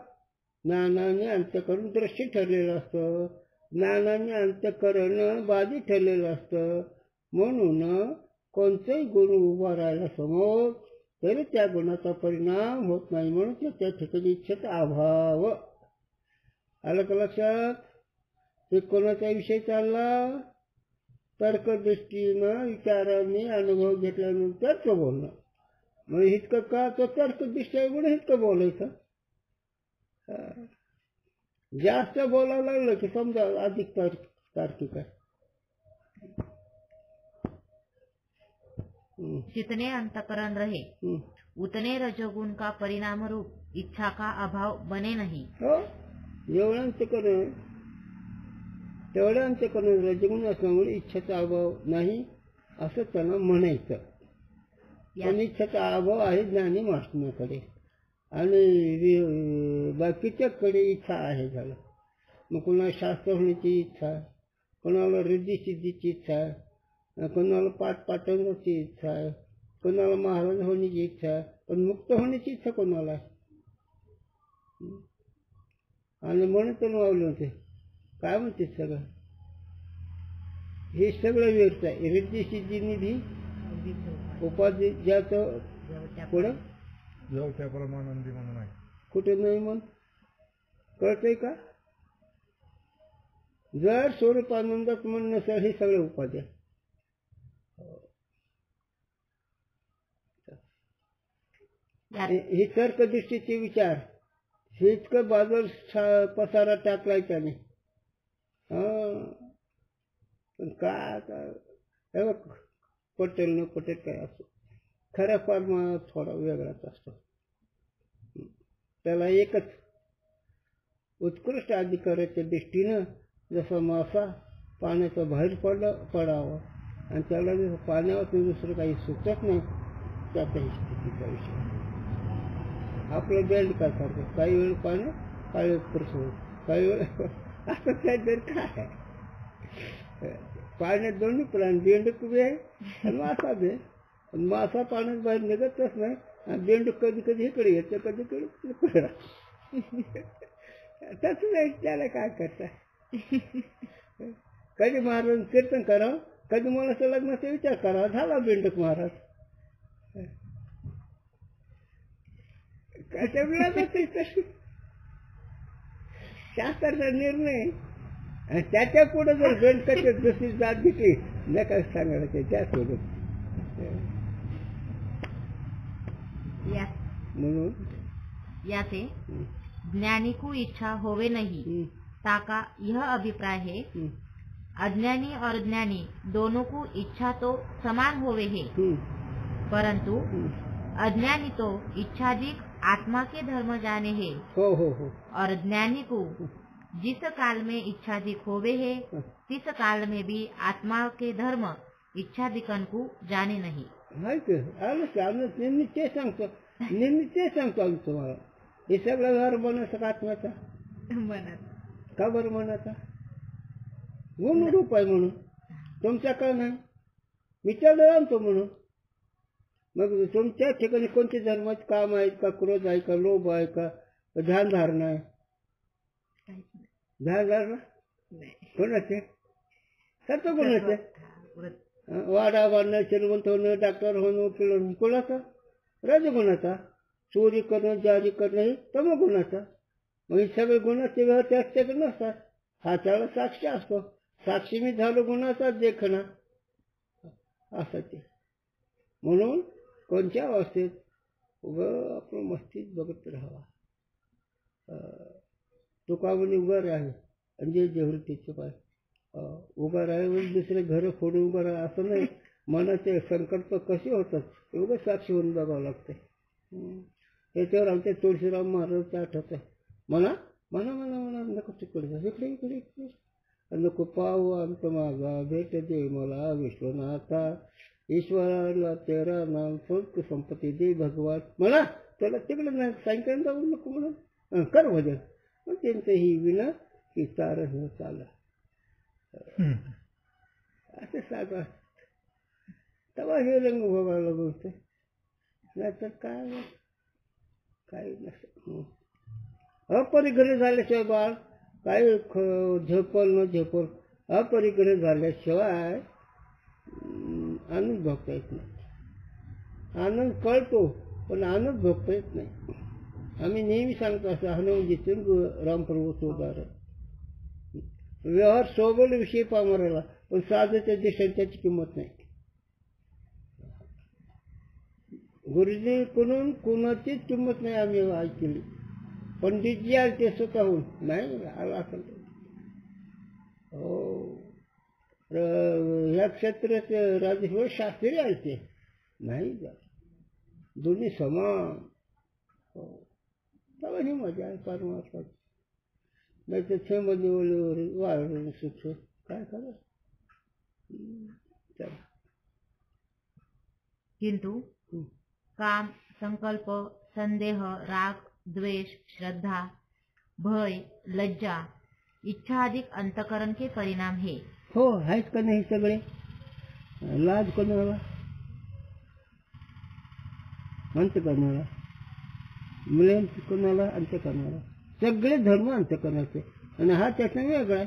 ज्ञानाने अंतकरण दृष्टी ठरलेलं असतं, ज्ञानाने अंतकरण बाधित ठरलेलं असतं. म्हणून कोणतेही गुण उभा राहिला समोर तरी त्या गुणाचा परिणाम होत नाही. म्हणून त्या ठिकाणी इच्छेचा अभाव. आलं का लक्षात? हे कोणाचा विषय चालला? तर्कदृष्टीनं विचाराने अनुभव घेतल्यानंतर तो बोलणं. मग इतकं का? तो तर्कदृष्ट्या म्हणून इतकं बोलायचं. जास्त बोलायला लागलं की समजा अधिक तार्किक आहे. जितने अंतकरण रहे उतने रजोगुण का परिणाम रूप इच्छा का अभाव बने नहीं. हो, जेवढं अंतकरण तेवढं अंतकरण रजगुण असल्यामुळे इच्छेचा अभाव नाही असं त्यांना म्हणायचं. पण इच्छेचा अभाव आहे ज्ञानी महात्म्याकडे आणि बाकीच्याकडे इच्छा आहे. झालं मग कोणाला शास्त्र होण्याची इच्छा आहे, कोणाला रिद्धी सिद्धीची इच्छा आहे, कोणाला पाठ पाठवण्याची इच्छा आहे, कोणाला महाराज होण्याची इच्छा आहे, पण मुक्त होण्याची इच्छा कोणाला आहे? आणि म्हणून तर मावले होते काय म्हणते सगळं हे सगळं व्यर्थ आहे. रिद्धी सिद्धी निधी उपाधी ज्याचं पुढं परमानंदी म्हणून आहे कुठे नाही म्हण कळतंय का? जर स्वरूपानंदात म्हण नसेल हे सगळे उपाध्या. हे तर्कदृष्टीचे विचार हे इतकं बाजूल पसारा टाकलाय त्याने. पण काय पटेल न पटेल काय असो, खऱ्या परमार्थ थोडा वेगळाच असतो. त्याला एकच उत्कृष्ट अधिकाराच्या दृष्टीनं जसा मासा पाण्याचा बाहेर पडावा आणि त्याला जसं पाण्यावर दुसरं काही सुचत नाही, त्याचा ही स्थितीचा विषय. आपलं बेल्ट काय करतो, काही वेळ पाणी काही वेळ पुरसवत, काही वेळ असं काहीतरी काय आहे. पाण्यात दोन्ही प्राणी, बेंडूक बी आहे आणि मासा बी आहे. मासा पाण्यात बाहेर निघतच नाही आणि बेंडूक कधी कधी इकडे येतं, कधी कधी तिकडे तसं नाही. त्याला काय करता, कधी महाराज कीर्तन करावं, कधी मुलाचं लग्नाचा विचार करावा, झाला बेंडूक महाराज. कशा वेळात शास्त्राचा निर्णय आणि त्याच्या पुढे जर बेंडकाची दुसरी जात घेतली नाही काय सांगायला ते त्यासोबत. म्हणून याते ज्ञानी को इच्छा होवे नहीं, ताका यह अभिप्राय है. अज्ञानी और ज्ञानी दोनों को इच्छा तो समान होवे है, परंतु अज्ञानी तो इच्छाधिक आत्मा के धर्म जाने है. हो हो हो. और ज्ञानी को जिस काल में इच्छाधिक होवे है, तिस काल में भी आत्मा के धर्म इच्छाधिकन को जाने नहीं. निश्चय सांगतो आम्ही तुम्हाला. हे सगळं घर बनायचं का आत्म्याचा? का बरं मनाचा? गुण रूप आहे म्हणून. तुमच्याकडे नाही, विचारलं आणतो म्हणून. मग तुमच्या ठिकाणी कोणते धर्माचे काम आहेत का? क्रोध आहे का? लोभ आहे का? ध्यानधारणा आहे? ध्यानधारणा कोणाचे? सत्व कोणाचे? वाडा बांधणं, श्रीमंत होणं, डॉक्टर होणं, वकील होणं कोणाचा? रजगुणाचा. चोरी करणं, जारी करणं हे तमगुणाचा. मग हे सगळे गुणाचे व्यवहार त्याच्याकडे नसतात. हाताला साक्षी असतो. साक्षी मी झालो गुणाचा देखणा असं ते. म्हणून कोणत्या अवस्थेत आपण मस्तीत बघत राहावा. तुका म्हणे उगा राहे आणि जे जेवढे त्याचे पाय उगा राहे म्हणजे दुसरे घर फोडून उभं राहा असं नाही. मनाचे संकल्प कसे होतात एवढं साक्षी होऊन बघावं लागतं. याच्यावर आमच्या तुळशीराम महाराजचं आठवत आहे. म्हणा म्हणा म्हणा म्हणा नको तिकडे जा, इकडे इकडे इकडे नको पाहू आमचं मागा, भेट दे मला विश्वनाथा, ईश्वराला तेरा नाम स्वर्ग संपत्ती दे भगवान. म्हणा त्याला तिकडे नाही, सायंकाळी जाऊन नको म्हणून कर भजन. मग त्यांचं ही विना की तारण चाललं असं साधा. तेव्हा हे रंग भोगायला गोष्ट नाहीतर काय काही नसतं. अपरिग्रह झाल्याशिवाय बाळ काही झोपल न झोपल, अपरिग्रह झाल्याशिवाय आनंद भोगता येत नाही. आनंद कळतो पण आनंद भोगता येत नाही. आम्ही नेहमी सांगतो असं हनुमान जिथून रामप्रभू सोबार व्यवहार सोबल विषयी पामराला पण साधच्या दिशेने त्याची किंमत नाही. गुरुजी कडून कुणाचीच किंमत नाही आम्ही ऐकली. पंडितजी आले ते स्वतःहून नाही आला असेल हो. ह्या क्षेत्रात राजेश्वर शास्त्री आले ते नाही दोन्ही समान. हो तेव्हा ही मजा आहे परमात्मा. नाही तर छेंबंदी वाढ सुख काय करा. किंतु काम, संकल्प, संदेह, राग, द्वेष, श्रद्धा, भय, लज्जा, इच्छा अधिक अंतकरण के परिणाम है. हो आहेत का नाही सगळे. लाज कोणाला अंतकरणाला, मुले कोणाला अंतकरणाला. सगळे धर्म अंतकरणाचे आणि हा त्याचा वेगळा आहे.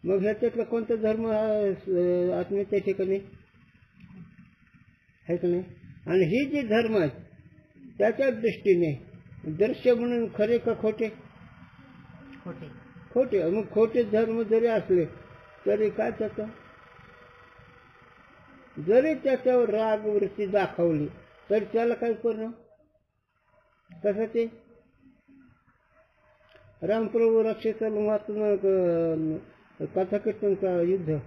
मग ह्याच्यातला कोणता धर्म आत्म्याच्या ठिकाणी आहे का नाही. आणि ही जी धर्म आहेत त्याच्या दृष्टीने दृश्य म्हणून खरे का खोटे? खोटे. खोटे. मग खोटे धर्म जरी असले तरी काय त्याचं, जरी त्याच्यावर राग वृत्ती दाखवली तरी त्याला काय करणं. तसं ते रामप्रभू राक्षसाला महात्मा कथाकीर्तनचा युद्ध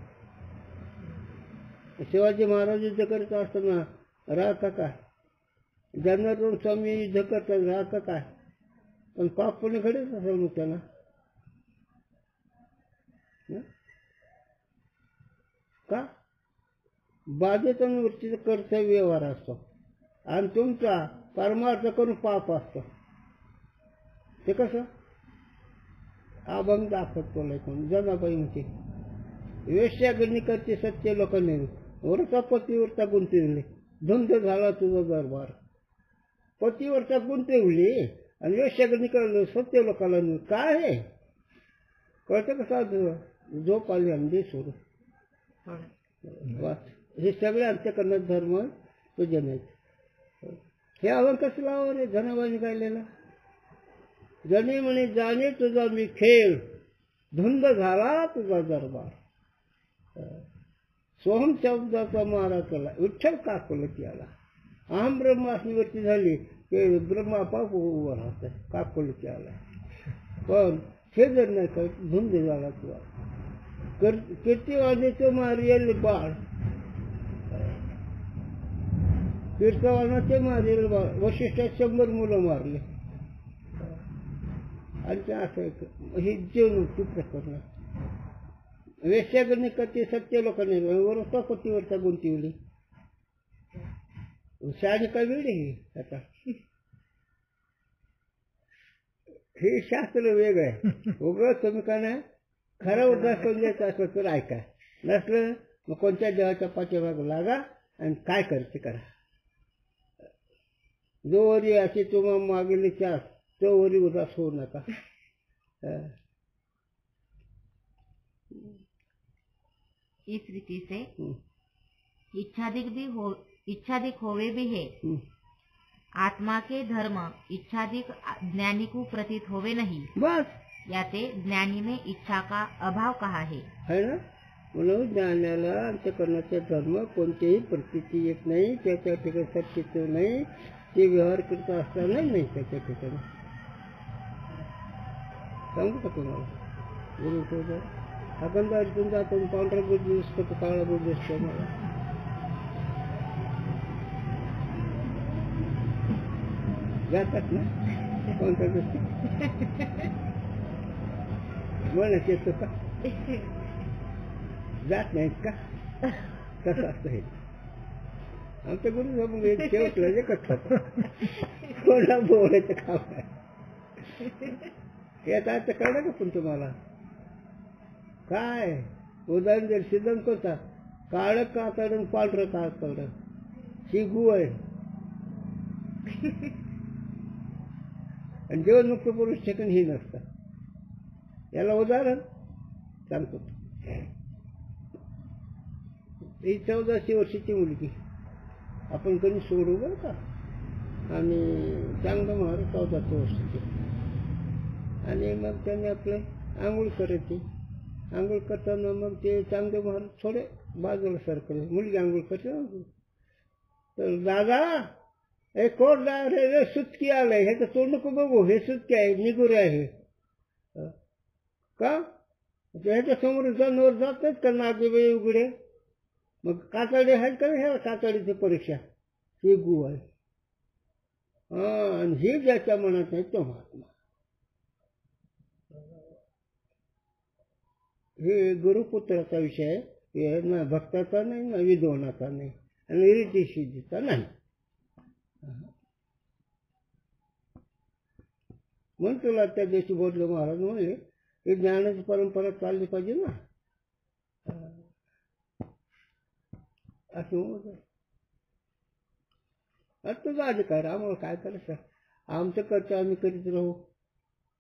शिवाजी महाराज युद्ध करत असताना राहता काय, जनार्दन स्वामी युद्ध करतात राहता काय, पण पाप कोणी घडत असेल मग त्याला. का बाधेचा वृत्तीचा कर्तव्य व्यवहार असतो आणि तुमचा परमार्थ करून पाप असतो. ते कसं अभंग दाखवतो कोण जनाबाई म्हणते, वेश्यागणी करते सत्य लोकांनी वरचा पतीवरचा गुंतविले, धुंद झाला तुझा दरबार. पतीवरचा गुंतवली आणि वेश्यागणी करलं सत्य लोकांना काय आहे कळतं कसा झोप आली अंधी सोडून. हे सगळे आमच्याकडनं धर्म तुझे नाहीत. हे आव्हान कसं लावा रे जनाबाईने गायलेलं. जणी म्हणे जाणे तुझा मी खेळ, धुंद झाला तुझा दरबार. सोहम शब्दाचा मारा केला, विठ्ठल काकुलती आला. अहम ब्रह्मास्मीवरती झाली की ब्रह्मा पाप उभा राहत काकुलती आला. पण हे जर नाही का धुंद झाला तुझा कीर्तिवाणीचं मारियल बाळ, कीर्तवानाचे मारियल बाळ. वशिष्ठात 100 मुलं मारले आणि ते असं ही जीवनमुक्ती प्रकरण. वेश्यागणी करते सत्य लोकांनी वरचा पतीवरचा गुंतवली. शाळी काय वेळ आहे आता. हे शास्त्र वेगळं आहे. उगाच तुम्ही का नाही खरं उद्धार समजायचं असलं तर ऐका, नसलं मग कोणत्या देवाच्या पाठीमाग लागा आणि काय करते करा. जो वरी अशी तुम्हाला मागेली चास तो वरी उदास होऊ नका. इस रीति से इच्छाधिक होवे भी है, आत्मा के धर्म इच्छाधिक ज्ञानी को प्रतीत होवे नहीं. बस याते ज्ञानी में इच्छा का अभाव कहा है ना. म्हणून ज्ञानाला अंतःकरणाचे धर्म कोणतेही प्रतीती येत नाही, त्याच्या ठिकाणी सत्य नाही, ते व्यवहार करत असताना नाही त्याच्या ठिकाणी. सांगू का तुम्हाला गुरु अखंड अर्जुन जातो पांढरा बुद्ध दिसतो तो काळा बुद्ध दिसतो मला. जातात ना कोणता दिसतो म्हणत येतो का जात नाहीत का कसं असतं हे. आमच्या गुरु साहेब एक शेवटला जे कसं कोणा बोलायचं काम आहे याचा अर्थ कळलं का पण तुम्हाला. काय उदाहरण जर सिद्धांत कोणता काळं कातडून पांढरं कातड ही गु आहे. आणि जीवनमुक्त पुरुष ठिकाणी ही नसतं. याला उदाहरण सांगतो. ही 1400 वर्षाची मुलगी आपण कधी सोडू बरं का. आणि चांगलं महाराज 1400 वर्षाची. आणि मग त्याने आपलं आंघोळ करायची. आंघोळ करताना मग ते चांगले महाराज थोडे बाजूला सरकले. मुलगी आंघोळ करते तर दादा हे कोण रे सुटकी आलंय ह्याचं तोंड नको बघू, हे सुटकी आहे निगुरे आहे का. ह्याच्या समोर जनावर जात नाहीत का नागेबाई उघडे. मग कातडी आहेत का ह्या कातडीची परीक्षा ही गु आहे. आणि हे ज्याच्या मनात नाही तो महात्मा. हे गुरुपुत्राचा विषय आहे. ना भक्ताचा नाही ना विद्वानाचा नाही आणि रिद्धी सिद्धीचा नाही. म्हणून तुला त्या दिवशी बोललो महाराज म्हणले ही ज्ञानाची परंपरा चालली पाहिजे ना असं म्हणत. तुझा अधिकार आम्हाला काय करायचं. आमचं कर्तव्य आम्ही करीत राहू.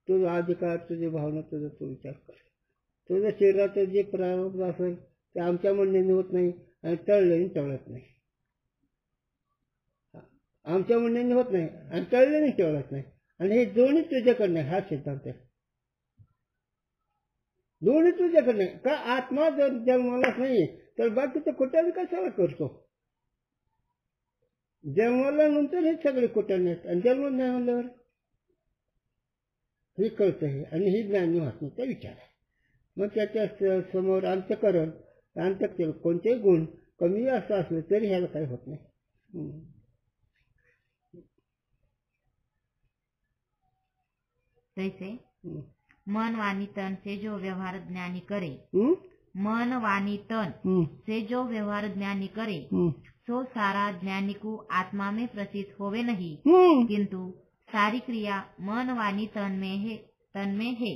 तुझा अधिकार तुझी भावना तुझा तू विचार कर. तुझ्या शरीरात जे प्रारंभ असेल ते आमच्या म्हणण्याने होत नाही आणि टळल्याने टळत नाही. आमच्या म्हणण्याने होत नाही आणि टळल्याने टळत नाही. आणि हे दोन्ही तुझ्याकडनं हा सिद्धांत आहे. दोन्ही तुझ्याकडनं का. आत्मा जर जन्मालाच नाही तर बाकीचं कुठे कशाला करतो. जन्माला नंतर हे सगळे कुठे आहेत आणि जन्म नाही म्हणल्यावर हे कळतं आहे. आणि ही ज्ञानी महात्म्याचा विचार आहे. मग त्याच्या समोर अंतःकरण अंतःकरण कोणतेही गुण कमी जास्त असलं तरी ह्याला काही होत नाही. तैसे मन वाणी तन से जो व्यवहार ज्ञानी करे, मन वाणी तन से जो व्यवहार ज्ञानी करे, सो सारा ज्ञानी को आत्मा में प्रतीत होवे नहीं, किंतु सारी क्रिया मन वाणी तन में है.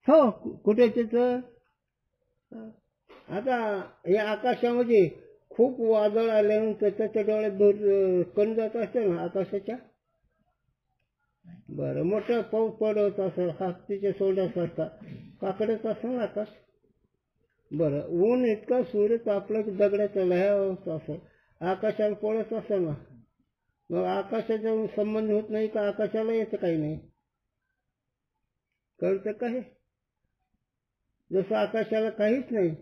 हो, कुठे तिथं आता या आकाशामध्ये खूप वादळ आल्यानंतर त्याच्या डोळ्यात दूर कण जात असते ना आकाशाच्या. बरं, मोठा पाऊस पडत असेल, हत्तीच्या सोंडासारखा काकडत असेल ना आकाश. बरं, ऊन इतका सूर्य तापला की दगडाच्या लह्या होत असेल, आकाशाला पडत असेल ना, मग आकाशाचा संबंध होत नाही का आकाशाला येतं काही नाही. कळतं का हे? जसं आकाशाला काहीच नाही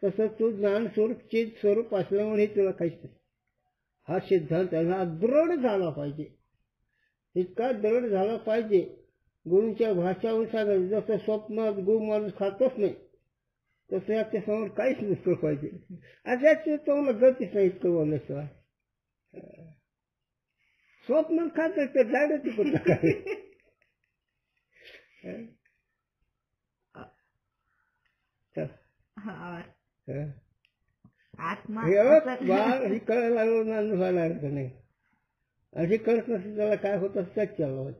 तसं तू ज्ञान स्वरूप चित स्वरूप असल्यामुळे तुला काहीच नाही. हा सिद्धांत हा दृढ झाला पाहिजे, इतका दृढ झाला पाहिजे. गुरूंच्या भाषावर सांगायचं, जसं स्वप्नात गु माणूस खातच नाही तसं याच्या समोर काहीच नसलं पाहिजे. त्याची तुम्हाला गतीच नाही इतकं बोलल्याशिवाय. स्वप्नात खात तर डायरेक्ट कुठं काय. आत्मा ही कळायला लागलो ना व्हायला लागलं नाही. अशी कळत नसतं त्याला काय होत असतात चालवत.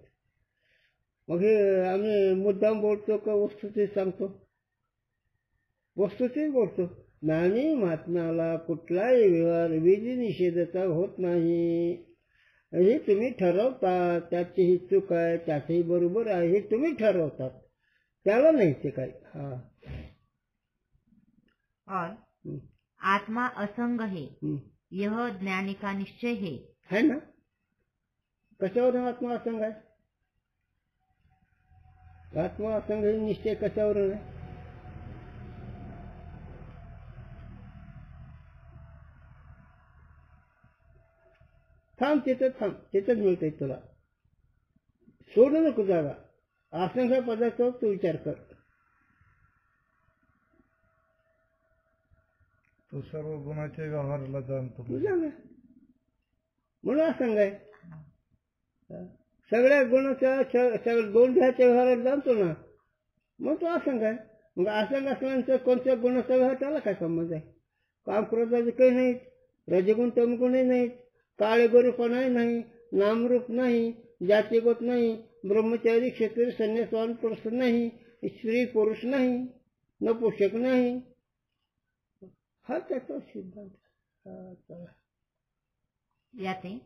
मग हे आम्ही मुद्दाम बोलतो का वस्तुस्थिती सांगतो? वस्तुस्थिती बोलतो. ज्ञानी महात्म्याला कुठलाही व्यवहार विधी निषेधता होत नाही हे तुम्ही ठरवता. त्याची ही चूक आहे, त्याचंही बरोबर आहे हे तुम्ही ठरवतात, त्याला नाही ते काही. और आत्मा असंग है, यह ज्ञानी का निश्चय है ना. कशावर आत्मा असंग आहे? आत्मा असंग हे निश्चय कशावर आहे? थांब तिथंच मिळतंय तुला. सोडू नको जागा. असंख्य पदार्थावर तू विचार कर. तो सर्व गुणाच्या व्यवहाराला जाणतो. म्हणून असंग आहे. सगळ्या गुणाच्या दोन-ध्याच्या व्यवहाराला जाणतो ना, मग तो असंग आहे. मग असंग असल्यानंतर कोणत्या गुणाचा व्यवहार त्याला काय संबंध आहे? काम क्रोधाचे काही नाहीत, रजगुण तमगुणही नाहीत, काळे गोरेपणाही नाही, नामरूप नाही, जातीगोत नाही, ब्रह्मचारी क्षत्रिय संन्यासवान पुरुष नाही, स्त्री पुरुष नाही, नपुंसक नाही. हा त्याचा सिद्धांत. याते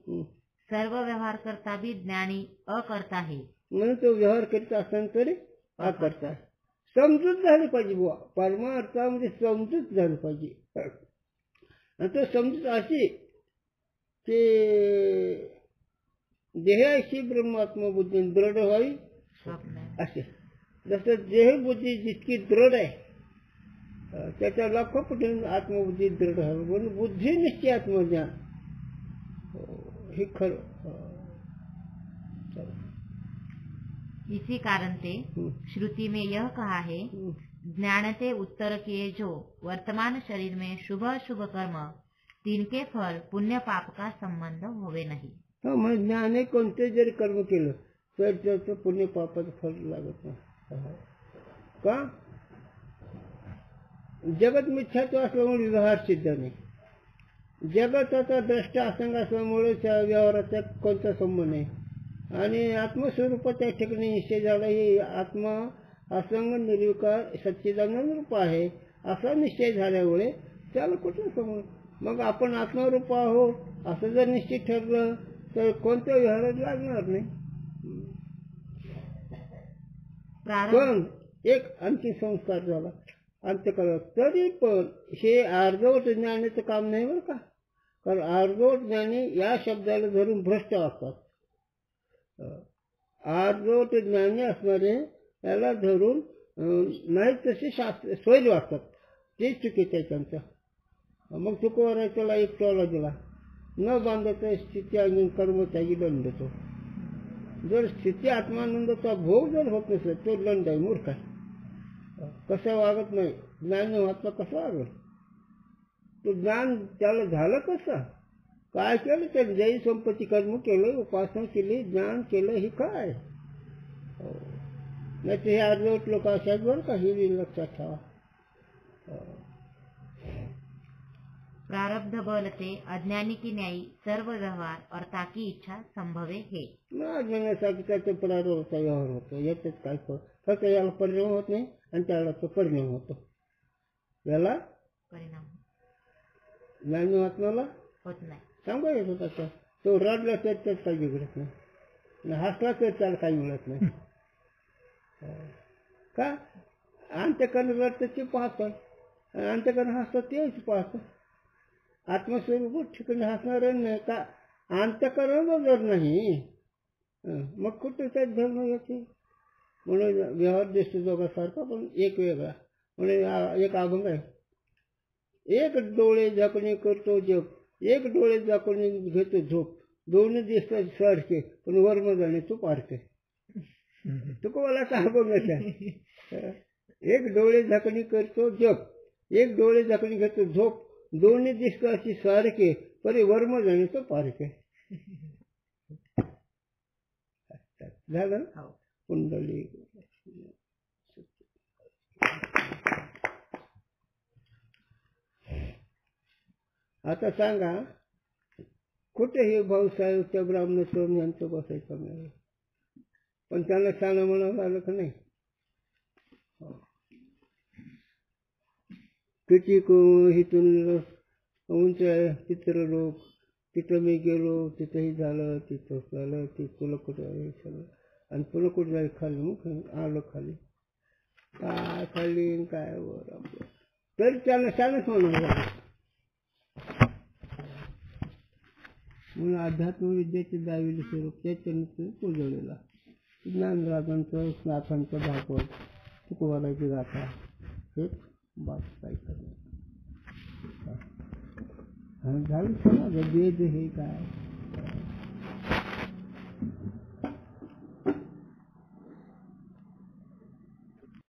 सर्व व्यवहार करता भी ज्ञानी अकर्ता है. म्हणून तो व्यवहार करीत असताना तरी अकर्ता. समजूत झाली पाहिजे बुवा, परमार्थामध्ये समजूत झाली पाहिजे. आणि तो समजूत अशी की देहाशी ब्रह्मात्मा बुद्धी दृढ व्हावी असे. जसं देहबुद्धी जितकी दृढ आहे त्याच्या लाखो पटीने आत्मबुद्धी दृढ व्हावी. म्हणून बुद्धी निश्चय आत्मज्ञान हे खरं. इसी कारण से श्रुति में यह कहा है, ज्ञानते उत्तर किए जो वर्तमान शरीर में शुभ शुभ कर्म, तिनके फल पुण्य पाप का संबंध होवे नाही. म्हणजे ज्ञाने कोणते जरी कर्म केलं तर त्याचं पुण्य पापाचं फल लागत नाही. का? जगत मिथ्यात्व असल्यामुळे व्यवहार सिद्ध नाही. जगताचा द्रष्टा असंग असल्यामुळे त्या व्यवहाराचा कोणता संबंध नाही. आणि आत्मस्वरूपाच्या ठिकाणी निश्चय झाला ही आत्मा असंग निर्विकार सच्चिदानंद रूप आहे असा निश्चय झाल्यामुळे त्याला कुठला संबंध. मग आपण आत्मरूप आहोत असं जर निश्चित ठरलं तर कोणत्या व्यवहारात लागणार नाही. पण एक आणखी संस्कार झाला अंतकरणात, तरी पण हे अर्धवट ज्ञानाचं काम नाही बरं का. कारण अर्धवट ज्ञानी या शब्दाला धरून भ्रष्ट असतात. अर्धवट ज्ञानी असणारे याला धरून नाही तसे शास्त्र स्वैर वागतात, ते चुकीचं आहे त्यांचं. मग चुकवर त्याला एक टोला दिला, न बांधायचा स्थिती आणि कर्मचारी दंड देतो. जर स्थिती आत्मानंदाचा भोग जर होत नसेल तो दंड आहे, मूर्ख आहे. कसं वागत नाही ज्ञानी महात्मा कसं वागत. तो ज्ञान त्याला झालं कसं? काय केलं? तर जय संपत्ती कर्म केलं, उपासना केली, ज्ञान केलं, हे काय? नाही तर हे अर्धवट लोक असाच बरं का, हे लक्षात ठेवा. प्रारब्ध बल से अज्ञानी की न्यायी सर्व व्यवहार और ताकी इच्छा संभवे हे. अज्ञानासाठी त्याचा प्रारब्धाचा व्यवहार होतो. याच्यात काय फक्त याला परिणाम होत नाही आणि त्याला तो परिणाम होतो. याला परिणाम ज्ञानी आत्म्याला होत नाही. सांगा येत होता तो रडला तर त्यात काही बिघडत नाही, हसला तर त्याला काही मिळत नाही. का? अंत्यकरण रडतं ते पाहतं, अंत्यकरण हसतं तेच पाहतं. आत्मस्वरूप ठिकाणी हसणार नाही का? अंतकरण जर नाही मग कुठे त्यात धर्म येते. म्हणून व्यवहार दिसतो दोघांसारखा पण एक वेगळा. म्हणून एक अभंग आहे, एक डोळे झाकणे करतो जप, एक डोळे झाकणे घेतो झोप, दोन्ही दिसतात सारखे पण वर्म जाणे तू पारखे. तुकोबालाचा अभंग आहे. एक डोळे झाकणी करतो जप, एक डोळे झाकणी घेतो झोप, दोन्ही दिसतात सारखे परी वर्म जाणे तो पारखे. झालं ना? कुंडली. आता सांगा कुठे हे भाऊसाहेब त्या ब्राह्मण स्वामी यांचं बसायचं नाही, पण त्यांना सांगा म्हणावं आलं का नाही? किती इथून उंच चित्रलोक, तिथं मी गेलो, तिथंही झालं, तिथं झालं, ते तुला कुठं सगळं, आणि तुला कुठं जायचं खाली, मग आलो खाली. काय खाली काय वर आपलं तरी त्याला सांगच म्हणून. म्हणून अध्यात्म विद्येचे दाविले स्वरूप त्याच्यानं पुजवलेला ज्ञानराजांचं नाथांचं भागवत तुकोबाराची गाथा हेच बात काय करणार. झालं समजा वेद हे काय